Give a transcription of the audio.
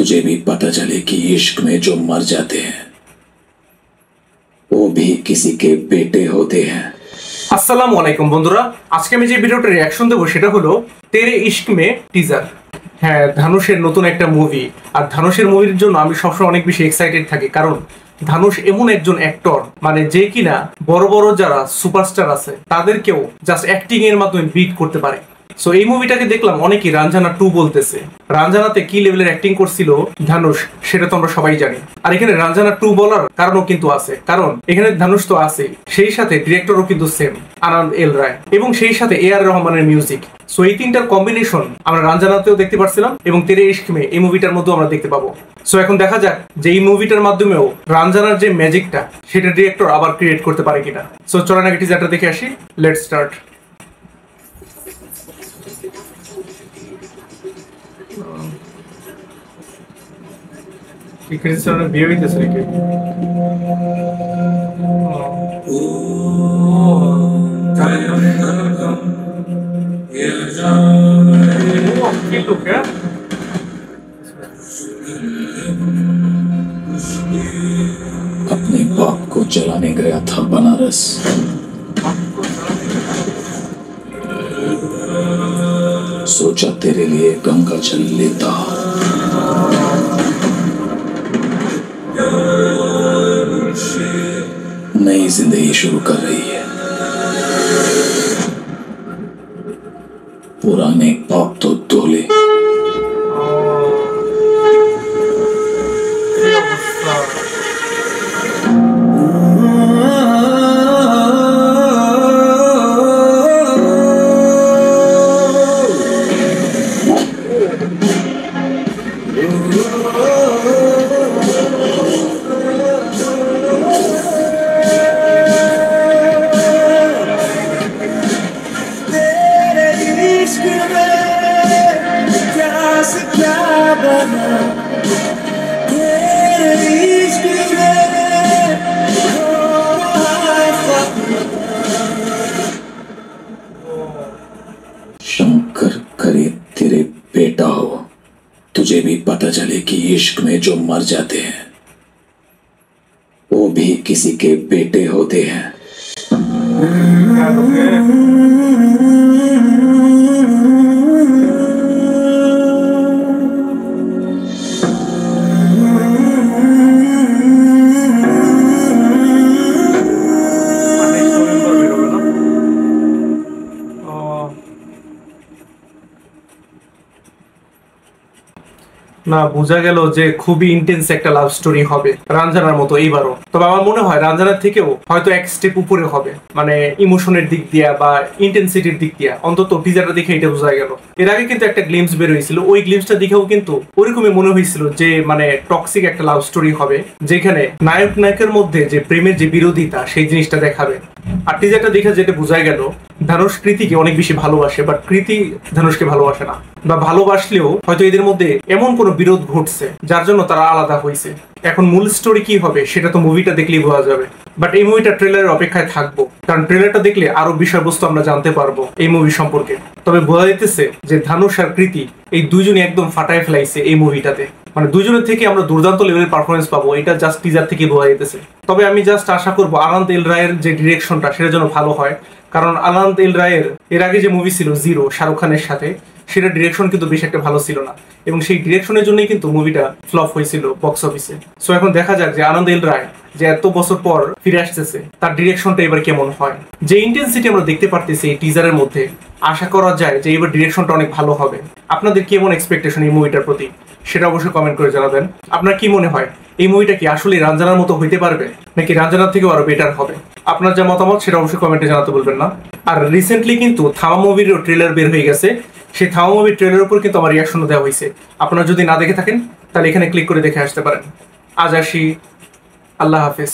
तुझे भी पता चले कि इश्क में जो मर जाते हैं वो भी किसी के बेटे होते हैं। আসসালামু আলাইকুম বন্ধুরা, আজকে আমি যে ভিডিওটা রিঅ্যাকশন দেবো সেটা হলো তেরে ইশক মে টিজার। হ্যাঁ, ধানুষের নতুন একটা মুভি। আর ধানুষের মুভির জন্য আমি সবসময় অনেক বেশি এক্সাইটেড থাকি, কারণ ধানুষ এমন একজন অ্যাক্টর, মানে যে কিনা বড় বড় যারা সুপারস্টার আছে তাদেরকেও জাস্ট অ্যাক্টিং এর মাধ্যমে বিট করতে পারে। সো এই মুভিটাকে দেখলাম অনেকেই রাঞ্জানা 2 বলতেছে। রাঞ্জানাতে কি লেভেলের অ্যাক্টিং করছিল ধানুষ সেটা তো আমরা সবাই জানি। আর এখানে রাঞ্জানা 2 বলার কারণও কিন্তু আছে, কারণ এখানে ধানুষ তো আছে, সেই সাথে ডিরেক্টরও কিন্তু সেম, আনন্দ এল রায়, এবং সেই সাথে এ আর রহমানের মিউজিক। সো এই তিনটার কম্বিনেশন আমরা রাঞ্জানাতেও দেখতে পারছিলাম এবং তেরে ইশক মে এই মুভিটার মধ্যেও আমরা দেখতে পাবো। সো এখন দেখা যাক যে এই মুভিটার মাধ্যমেও রাঞ্জানার যে ম্যাজিকটা সেটা ডিরেক্টর আবার ক্রিয়েট করতে পারে কিনা। সো চলেন আগে টিজারটা দেখে আসি। Let's start. কি ক্রিশ্চিয়ানের বিয়ে হইতেছে নাকি? কি লোক, হ্যাঁ? अपने बाप को जलाने गया था बनारस, सोचा तेरे लिए गंगा जल लेता, नई जिंदगी शुरू कर रही है, पुराने पाप तो धोले। शंकर करे तेरे बेटा हो, तुझे भी पता चले कि इश्क में जो मर जाते हैं वो भी किसी के बेटे होते हैं। না, বোঝা গেল যে খুবই ইন্টেন্স একটা লাভ স্টোরি হবে রাঞ্জানার মতো এইবারও। তবে আমার মনে হয় রাঞ্জানার থেকেও হয়তো এক স্টেপ উপরে হবে, মানে ইমোশনের দিক দিয়া বা ইন্টেন্সিটির দিক দিয়া। অন্তত টিজারটা দেখে এটা বোঝা গেল। এর আগে কিন্তু একটা গ্লিমস বের হয়েছিল, ওই গ্লিমসটা দেখেও কিন্তু ওইরকমই মনে হয়েছিল যে মানে টক্সিক একটা লাভ স্টোরি হবে, যেখানে নায়ক নায়কের মধ্যে যে প্রেমের যে বিরোধিতা সেই জিনিসটা দেখাবে। আর টিজারটা দেখে যেটা বোঝা গেল, ধানুষ কৃতিকে অনেক বেশি ভালোবাসে, বাট কৃতি ধানুষকে ভালোবাসে না, বা ভালোবাসলেও হয়তো এদের মধ্যে এমন কোনো বিরোধ ঘটছে যার জন্য তারা আলাদা হয়েছে। এখন মূল স্টোরি কি হবে সেটা তো মুভিটা দেখলেই বোঝা যাবে, বাট এই মুভিটা ট্রেলারের অপেক্ষায় থাকবো, কারণ ট্রেলারটা দেখলে আরো বিষয়বস্তু আমরা জানতে পারবো এই মুভি সম্পর্কে। তবে বোঝা যাইতেছে যে ধানুষ আর কৃতি এই দুইজনই একদম ফাটায় ফেলাইছে এই মুভিটাতে, মানে দুজনের থেকে আমরা দুর্দান্ত লেভেলের পারফরমেন্স পাবো, এটা জাস্ট টিজার থেকে বোঝা যাইতেছে। তবে আমি জাস্ট আশা করবো আনন্দ এল রায়ের যে ডিরেকশনটা সেটা যেন ভালো হয়, কারণ আনন্দ এল রায়ের এর আগে যে মুভি ছিল জিরো শাহরুখ খানের সাথে, সেটা ডিরেকশন কিন্তু বেশ একটা ভালো ছিল না, এবং সেই ডিরেকশনের জন্যই কিন্তু মুভিটা ফ্লপ হয়েছিল বক্স অফিসে। সো এখন দেখা যাক যে আনন্দ এল রায় যে এত বছর পর ফিরে আসতেছে তার ডিরেকশনটা এবার কেমন হয়। যে ইন্টেন্সিটি আমরা দেখতে পারতেছি এই টিজারের মধ্যে, আশা করা যায় যে এবার ডিরেকশনটা অনেক ভালো হবে। আপনাদের কেমন এক্সপেকটেশন এই মুভিটার প্রতি সেটা অবশ্যই কমেন্ট করে জানাবেন। আপনার কি মনে হয় এই মুভিটা কি আসলে রাঞ্জানার মতো হইতে পারবে, নাকি রাঞ্জানার থেকেও আরো বেটার হবে? আপনার যা মতামত সেটা অবশ্যই কমেন্টে জানাতে বলবেন না। আর রিসেন্টলি কিন্তু থামা মুভিরও ট্রেলার বের হয়ে গেছে, সেই থামা মুভির ট্রেলারের উপর কিন্তু আমার রিয়াকশনও দেওয়া হয়েছে। আপনারা যদি না দেখে থাকেন তাহলে এখানে ক্লিক করে দেখে আসতে পারেন। আজ আসি, আল্লাহ হাফেজ।